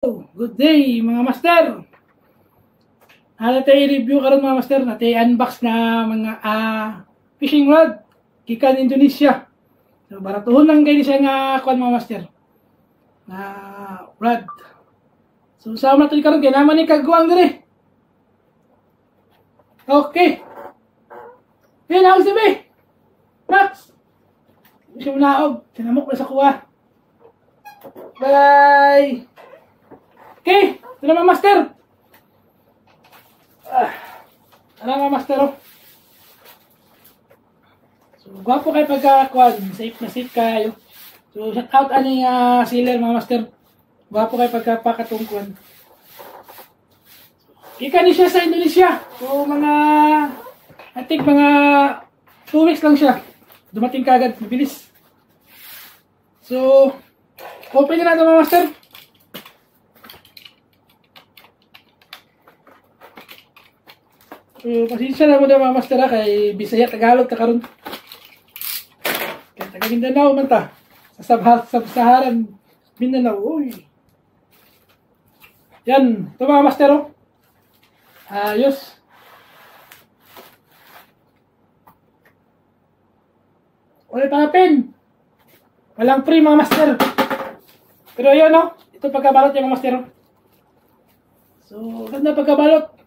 Good day mga master. Natay review karon mga master, natay unbox na mga fishing rod gikan Indonesia. So baratuhon lang kay siya nga kuan mga master. Na rod. So sama natin karon kay naman ni kagwang dire. Okay. Hey, naog si Be. Max. Siya naog, tinamok na sa kuha. Bye. Okay, ito na mga master. Ano mga master, oh. So, gwapo kayo pagkakuan. Safe na safe kayo. So, shout out aning sealer mga master. Gwapo kayo pagkapakatungkuan. Ika ni siya sa Indonesia. So, I think mga 2 weeks lang siya. Dumating kagad, mabilis. So, open na natin mga master. So, pasensya na mo na mga master kay Bisaya Tagalog ta karon. Kay taga Mindanao man ta. Sa Sub-Saharan Mindanao. Uy. Yan, ito mga master oh. Ayos. Wala pa pen. Walang free mga master. Pero yun oh, ito pagkabalot yung mga master oh. So, ganda pagkabalot.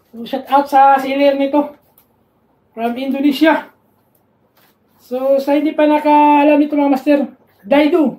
So, shout out sa sealer nito from Indonesia. So, sa hindi pa nakaalam nito mga master, Daido.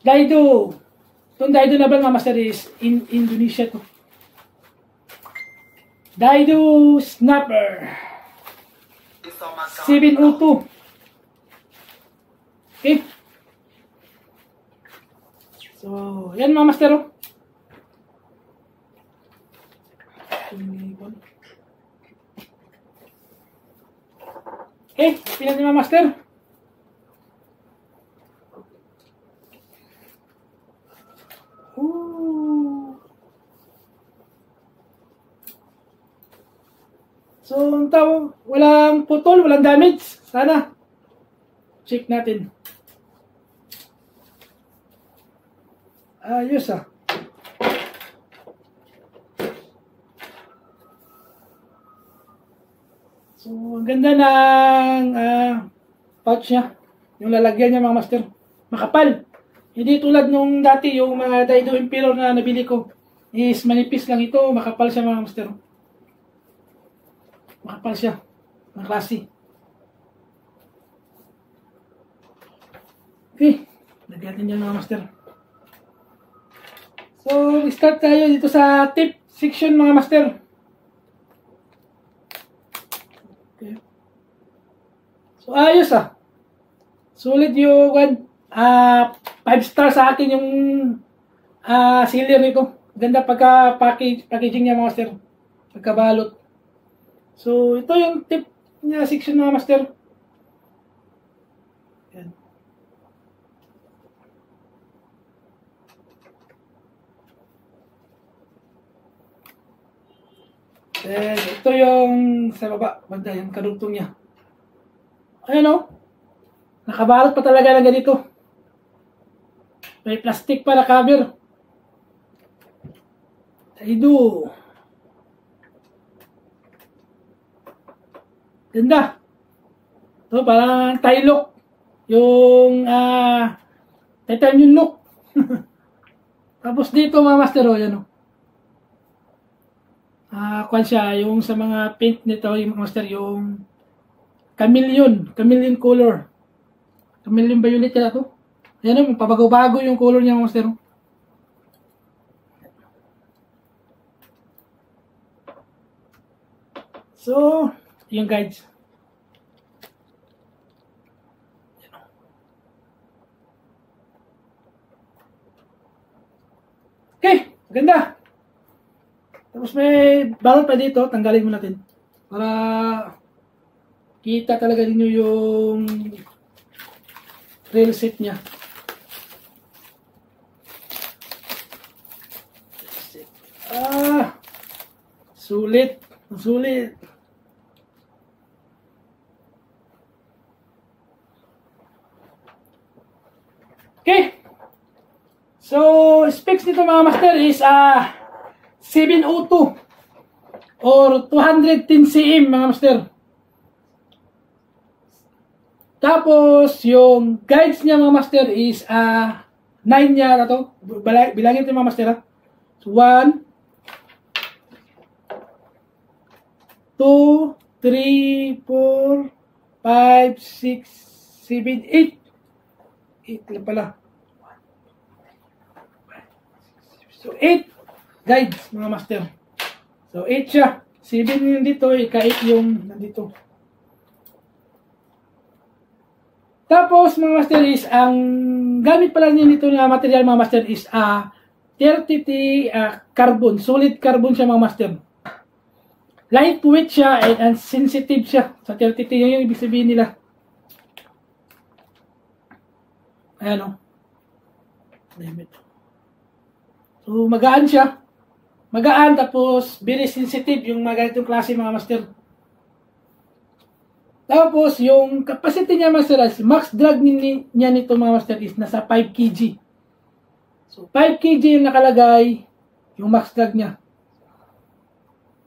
Itong Daido na ba mga master is in Indonesia to. Daido Snapper 702. Okay. So, yan mga master oh. Okay, pinag mga master. So, ang tao, walang putol, walang damage. Sana. Check natin. Ayos ah. So, ang ganda ng pouch niya. Yung lalagyan niya mga master. Makapal. Hindi tulad nung dati yung mga Daido Emperor na nabili ko. Is manipis lang ito. Makapal siya mga master. Makapal siya. Ang klase. Okay. Lagyan niya mga master. So, start tayo dito sa tip section mga master. Okay. So, ayos ah. Sulit yung 5 star sa akin yung sealer nito. Ganda packaging niya mga master. Pagkabalot. So, ito yung tip niya section mga master. Yan. Then, ito yung sa baba, banda yung kadugtong niya. Ayan o. Nakabalot pa talaga ng ganito. May plastic pa na cover. Daido. Ganda. Ito parang tie look. Yung titanium look. Tapos dito mga master o, yan o. Kwan siya, yung sa mga paint nito, yung mga master, yung chameleon color. Chameleon violet kaya to. Ayan o, pabago-bago yung color niya mga master. So, yung guides. Okay, ganda. Tapos may balot pa dito, tanggalin mo natin. Para kita talaga ninyo yung real set niya. Sulit. Sulit. Okay. So, specs nito mga master is 702 or 210 cm mga master. Tapos, yung guides niya mga master is 9 niya na to. Bilangin ito mga master. So, 1, 2, 3, 4, 5, 6, 7, 8. 8 lang pala. So, 8 guides mga master. So, 8 siya. 7 yung dito, ika-8 yung nandito. Tapos, mga master is, ang gamit pala niya nito na material mga master is 30T carbon. Solid carbon siya mga master. Lightweight siya and sensitive siya. Sa 30T, yun yung ibig sabihin nila. Ayan o. So, magaan siya. Magaan, tapos very sensitive yung mga ganitong klase mga master. Tapos, yung capacity niya master, max drag niya nito mga master is nasa 5 kg. So, 5 kg yung nakalagay, yung max drag niya.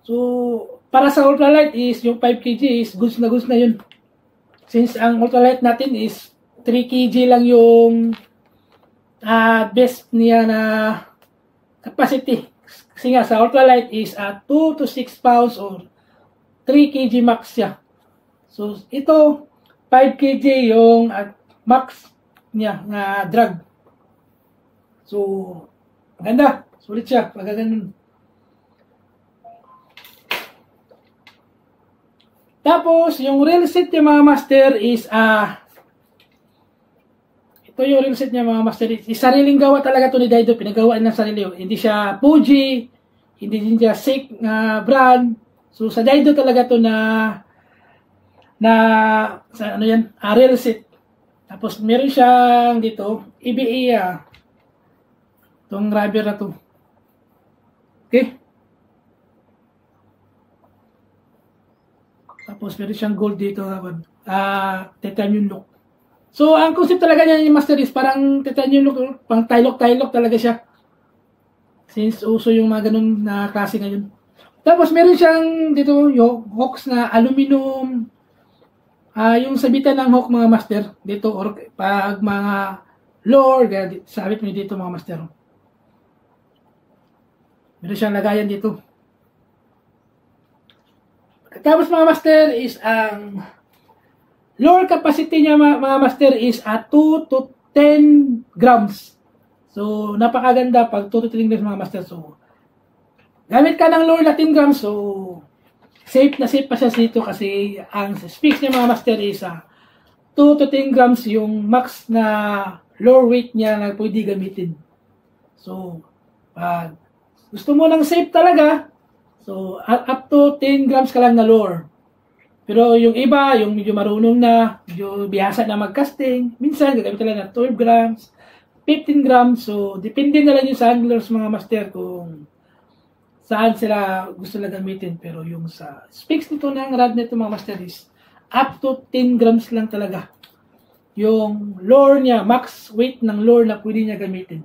So, para sa ultralight is, yung 5 kg is goods na yun. Since ang ultralight natin is 3 kg lang yung best niya na capacity. Kasi nga, sa ultralight is 2 to 6 pounds or 3 kg max siya. So, ito, 5 kg yung max niya na drag. So, maganda. Sulit siya. Pag ganun. Tapos, yung reel set niya mga master is, ito yung reel set niya mga master is, sariling gawa talaga to ni Daido. Pinagawa ng sarili. Hindi siya Fuji, hindi din siya Sik brand. So, sa Daido talaga to sa ano yan, reel set. Tapos meron siyang dito, EBA, itong rubber na to. Okay? Tapos meron siyang gold dito, titanium look. So, ang concept talaga niya yung master is parang titanium look, pang tie-lock talaga siya. Since uso yung mga ganun na klase ngayon. Tapos meron siyang dito, yung hooks na aluminum, yung sabitan ng hook mga master dito or pag mga lure, sabit mo dito mga master. Meron siyang lagayan dito. Tapos mga master is ang lure capacity niya mga master is 2 to 10 grams. So napakaganda pag 2 to 10 grams mga master. So gamit ka ng lure na 10 grams, so safe na safe pa siya dito kasi ang specs niya mga master is 2 to 10 grams yung max na lure weight niya na pwede gamitin. So, pag gusto mo ng safe talaga, so up to 10 grams ka lang na lure. Pero yung iba, yung medyo marunong na, medyo bihasa na mag-casting, minsan gagamit lang ng 12 grams, 15 grams. So, depende na lang yung sa anglers mga master kung saan sila gusto na gamitin. Pero yung sa specs nito ng rod nito mga master is up to 10 grams lang talaga. Yung lure niya, max weight ng lure na pwede niya gamitin.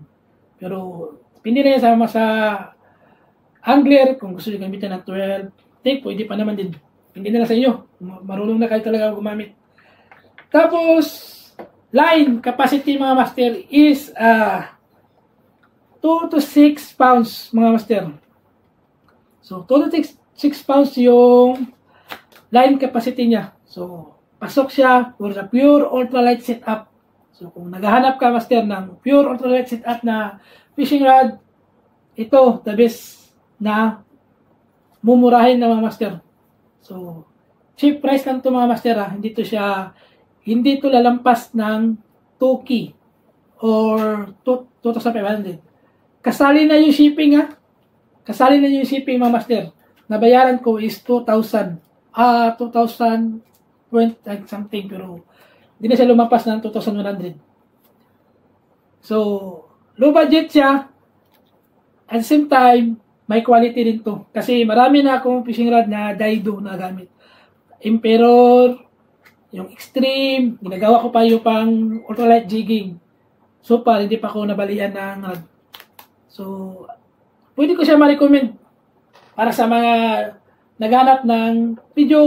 Pero depende na yan sama sa angler. Kung gusto niya gamitin ng 12 take, pwede pa naman din. Hindi na lang sa inyo. Marunong na kayo talaga gumamit. Tapos, line capacity mga master is 2 to 6 pounds mga master. So, 2 to 6 pounds yung line capacity niya. So, pasok siya for the pure ultralight setup. So, kung naghahanap ka, master, ng pure ultralight setup na fishing rod, ito, the best na mumurahin na mga master. So, cheap price lang ito mga master. Hindi to lalampas ng 2K or 2,500. Kasali na yung shipping Kasali na yung shipping mga master. Nabayaran ko is 2,000. 2,020 something, pero hindi na siya lumampas ng 2,100. So, low budget siya. At the same time, may quality din to. Kasi marami na akong fishing rod na Daido na gamit. Emperor, yung Extreme, ginagawa ko pa yung pang ultralight jigging. So far, hindi pa ako nabalian ng rod. So, pwede ko siya ma-recommend para sa mga naghanap ng medyo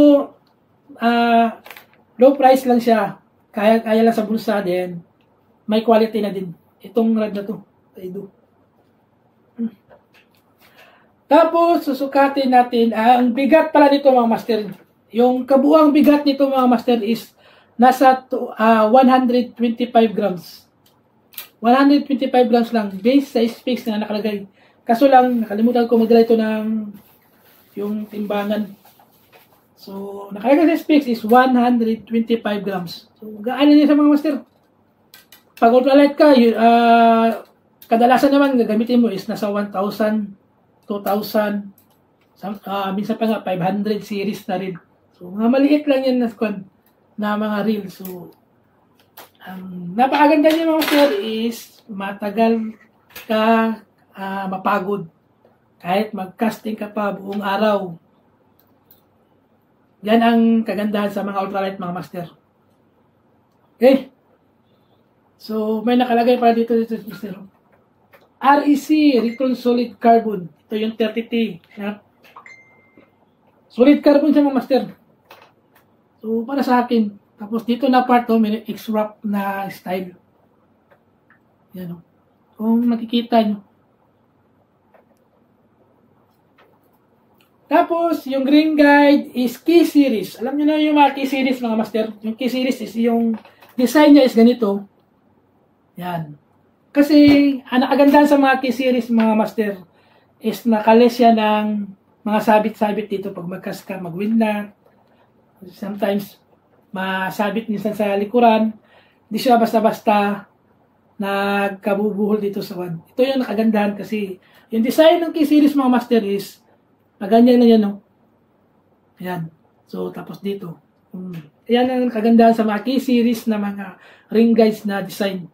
low price lang siya. Kaya lang sa bulsa din. May quality na din. Itong rod na to. Daido. Tapos, susukatin natin. Ang bigat pala nito mga master. Yung kabuang bigat nito mga master is nasa 125 grams. 125 grams lang. Base sa specs na nakalagay. Kaso lang, nakalimutan ko magdala ito ng yung timbangan. So, nakalagay sa specs is 125 grams. So, gaano niya sa mga master? Pag ultralight ka, kadalasan naman gagamitin mo is nasa 1,000, 2,000, minsan pa nga 500 series na rin. So, mga maliit lang yan na mga reel. So, ang napakaganda niya mga master is matagal ka mapagod. Kahit mag-casting ka pa buong araw. Yan ang kagandahan sa mga ultralight mga master. Okay. So, may nakalagay para dito master. REC, Return Solid Carbon. Ito yung 30T. Solid carbon siya mga master. So, para sa akin. Tapos dito na part may X-wrap na style. Yan o. Kung makikita nyo. Tapos, yung green guide is key series. Alam nyo na yung mga key series mga master. Yung key series is yung design niya is ganito. Yan. Kasi, ang nakagandahan sa mga key series mga master is nakalis siya ng mga sabit-sabit dito pag mag-cast ka, mag-wind na. Sometimes, masabit minsan sa likuran. Hindi siya basta-basta nagkabubuhol dito sa one. Ito yung nakagandahan kasi yung design ng key series mga master is ganyan na yan, no? Ayan. So, tapos dito. Ayan ang kagandahan sa mga key series na mga ring guides na design.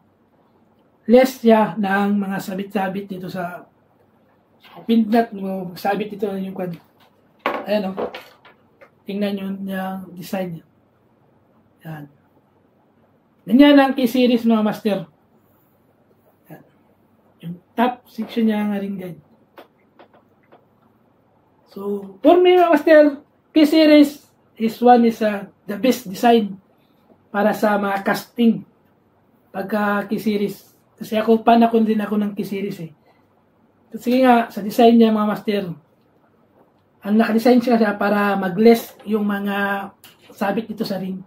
Less siya ng mga sabit-sabit dito sa pindnut mo. Sabit dito yung kwan. Ayan, no? Tingnan nyo yung design niya. Ayan. Ganyan ang key series mga master. Ayan. Yung top section niya ng ring guide. So, for me, master, key series is the best design para sa mga casting pagka key series. Kasi ako, din ako ng key series eh. Kasi nga, sa design niya mga master, ang nakadesign siya para mag-less yung mga sabit dito sa ring.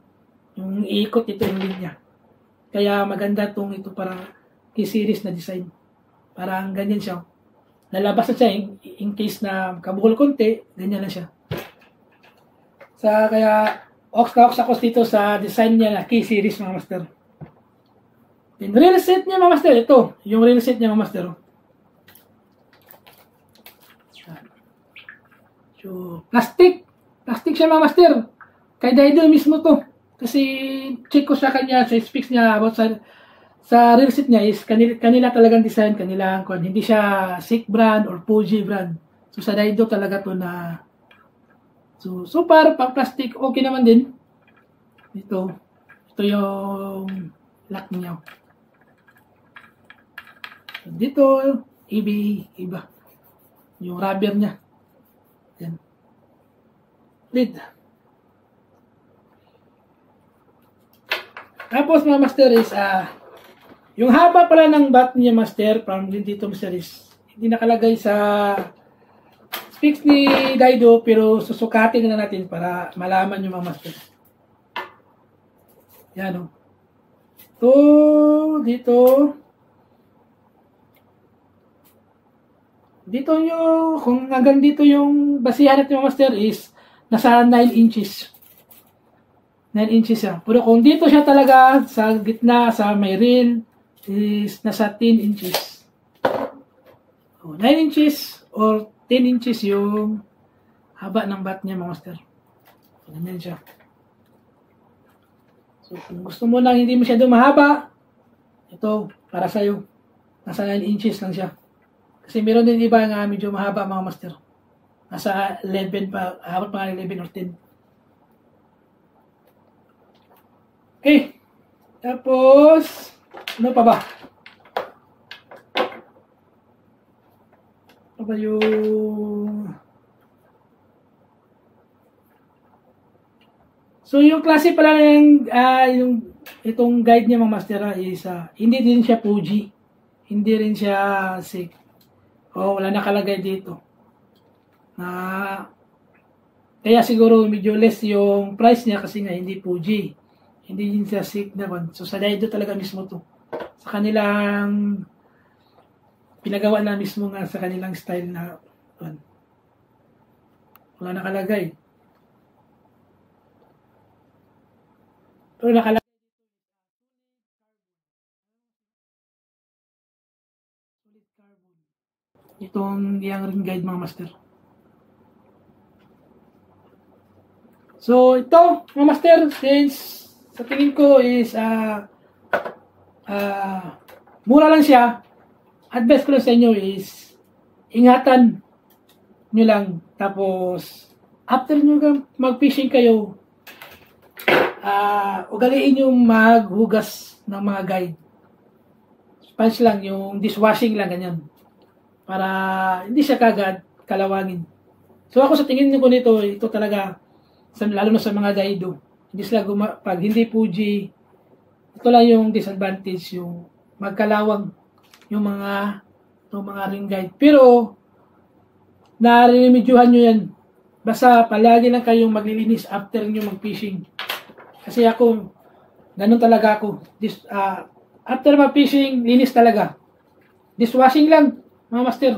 Yung iikot ito yung linya. Kaya maganda ito para key series na design. Parang ganyan siya. Lalabas na siya in case na kabuhol konti, ganyan na siya. Kaya, ox ako dito sa design niya na key series mga master. Then, reel set niya mga master. Ito, yung reel set niya mga master. So, plastic. Plastic siya mga master. Kay Daido mismo to. Kasi, check ko sa kanya, sa specs niya about sa reel set niya is kanila talagang design, kanila hindi siya Sik brand or Fuji brand. So sa Daido talaga to na so far pang plastic okay naman din. Ito yung lock niya. So, dito iba yung rubber niya. Yan. Lid. Tapos mga master is yung haba pala ng bat niya master from dito master is hindi nakalagay sa specs ni Daido pero susukatin na natin para malaman yung mga master. Yan o. Dito nyo, kung hanggang dito yung basihan natin mga master is nasa 9 inches. 9 inches siya. Pero kung dito siya talaga sa gitna, sa may reel, is nasa 10 inches. So, 9 inches or 10 inches yung haba ng bat niya mga master. So, ganyan siya. So, kung gusto mo lang hindi masyado mahaba, ito, para sa'yo. Nasa 9 inches lang siya. Kasi meron din iba nga medyo mahaba mga master. Nasa 11 pa, habang pa nga 11 or 10. Okay. Tapos, ano pa ba? Ano ba yung... So, yung klase pala ng itong guide niya mga master is hindi din siya Fuji. Hindi rin siya SICK. Wala nakalagay dito. Kaya siguro medyo less yung price niya kasi nga hindi Fuji. Hindi din siya SICK naman. So, sa Daido talaga mismo to. Sa kanilang pinagawa na mismo nga sa kanilang style na wala nakalagay. Pero nakalagay solid carbon. Itong yung ring guide mga master. So ito mga master, since sa tingin ko is mura lang siya, advice ko lang sa inyo is ingatan nyo lang. Tapos after nyo mag-fishing kayo, ugaliin yung maghugas ng mga guide. Sponge lang, yung dishwashing lang, ganyan. Para hindi siya kagad kalawangin. So ako sa tingin ko nito, ito talaga, lalo na sa mga Daido. Hindi sila pag hindi Fuji, ito lang yung disadvantage, yung magkalawang yung mga ring guide. Pero, nariremedyohan nyo yan. Basta palagi lang kayong maglilinis after nyo mag-fishing. Kasi ako, ganun talaga ako. After mag-fishing, linis talaga. Dishwashing lang, mga master.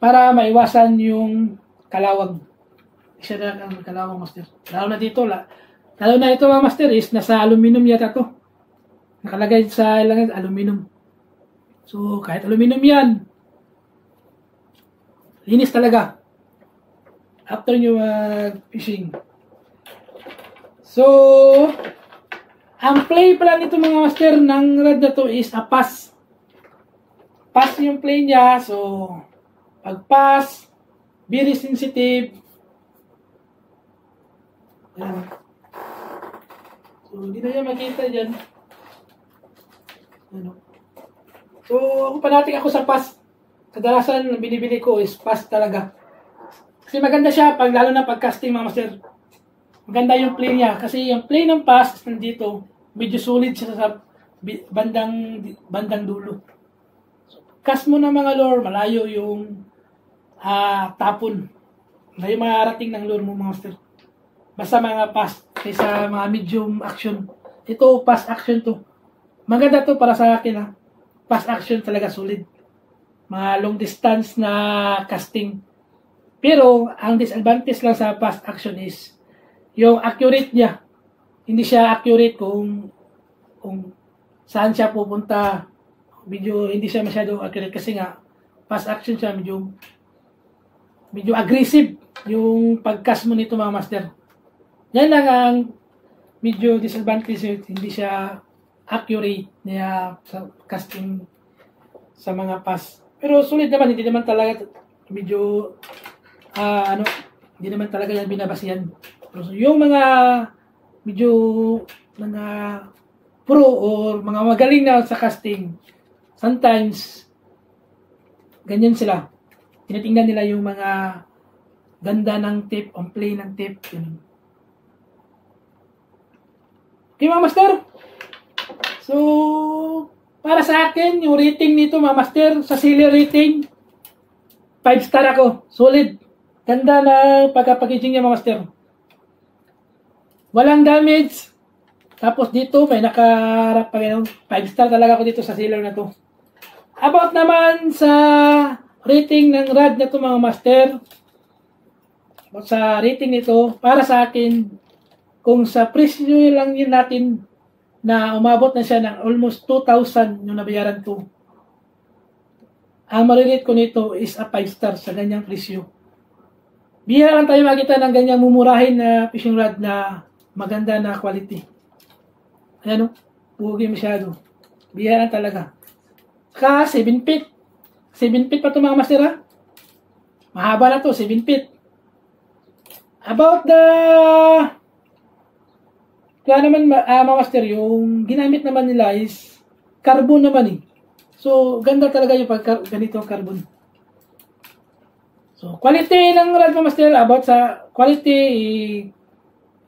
Para maiwasan yung kalawang. Isa na ang kalawang, master. Lalo na dito, lalo na ito mga master is nasa aluminum yata to. Nakalagay sa ilang aluminum. So, kahit aluminum yan, linis talaga. After nyo mag-fishing. So, ang play pala nito mga master ng rod na to is a pass. Pass yung play niya. So, pag pass, very sensitive. Ayan. So, hindi na yan makita dyan. Ano. So, panatik ako sa pass. Kadalasan binibili ko is pass talaga. Kasi maganda siya lalo na pag casting mga master. Maganda yung play niya kasi yung play ng pass nandito, medyo solid siya sa bandang dulo. So, cast mo ng mga lure, malayo yung tapon. Malayo marating ng lure mo mga master. Basta mga pass kaysa mga medium action. Ito pass action to. Maganda to para sa akin Pass action talaga solid. Mga long distance na casting. Pero ang disadvantage lang sa pass action is yung accurate niya. Hindi siya accurate kung saan siya pupunta. Hindi siya masyado accurate kasi nga pass action siya medyo aggressive yung pag-cast mo nito mga master. Yan lang ang medyo disadvantage, hindi siya accurate niya sa casting sa mga pass. Pero sulit naman, hindi naman talaga medyo hindi naman talaga yan binabasihan. So, yung mga medyo mga pro or mga magaling na sa casting, sometimes ganyan sila. Tinitingnan nila yung mga ganda ng tip, on play ng tip. Okay mga master? So, para sa akin, yung rating nito mga master, sa Sealer rating, 5 star ako. Solid. Ganda na pagka-packaging niya mga master. Walang damage. Tapos dito, may nakaharap pa ganun. 5 star talaga ako dito sa Sealer na to. About naman sa rating ng rod na to mga master. About sa rating nito, para sa akin, kung sa presyo lang yun natin na umabot na siya ng almost 2,000 yung nabayaran ko. Ang marirate ko nito is a 5 star sa ganyang presyo. Bihira lang tayo makita ng ganyang mumurahin na fishing rod na maganda na quality. Ayan pugi masyado. Bihira lang talaga. Saka 7 feet. 7 feet pa ito mga master Mahaba na to, 7 feet. About the kaya naman mga master, yung ginamit naman nila is carbon naman So, ganda talaga yung ganito carbon. So, quality ng rod mga master, about sa quality,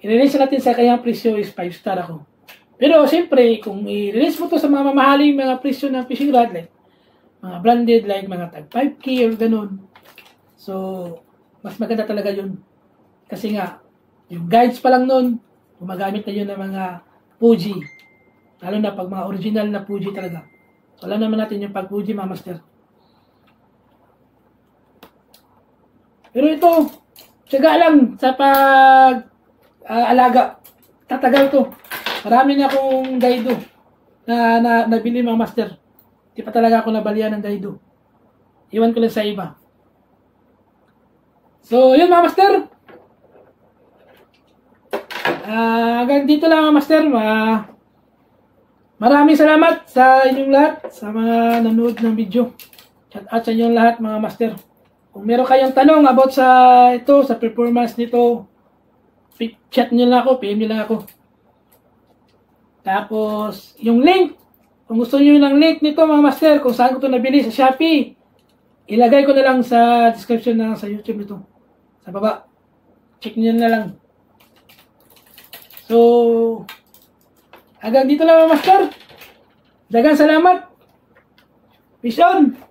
i-release natin sa kanyang presyo is 5 star ako. Pero, siyempre, kung i-release mo to sa mga mamahaling mga presyo ng fishing rod, like, mga branded, like mga tag 5K or ganun. So, mas maganda talaga yun. Kasi nga, yung guides pa lang nun, gumagamit na yun ng mga Fuji. Lalo na pag mga original na Fuji talaga. So, alam naman natin yung pag Fuji, mga master. Pero ito, tiyaga lang sa pag-alaga. Tatagal to. Marami na akong Daido na nabili mga master. Di pa talaga ako nabalian ng Daido. Iwan ko lang sa iba. So, yun mga master. Hanggang dito lang mga master. Maraming salamat sa inyong lahat, sa mga nanood ng video. At sa inyong lahat mga master. Kung meron kayong tanong about sa ito, sa performance nito, chat nyo lang ako, PM nyo lang ako. Tapos, yung link, kung gusto nyo ng link nito mga master, kung saan ko ito nabili sa Shopee, ilagay ko na lang sa description na sa YouTube nito. Sa baba. Check nyo na lang. So, hanggang dito lang mga master. Dagang salamat. Peace on.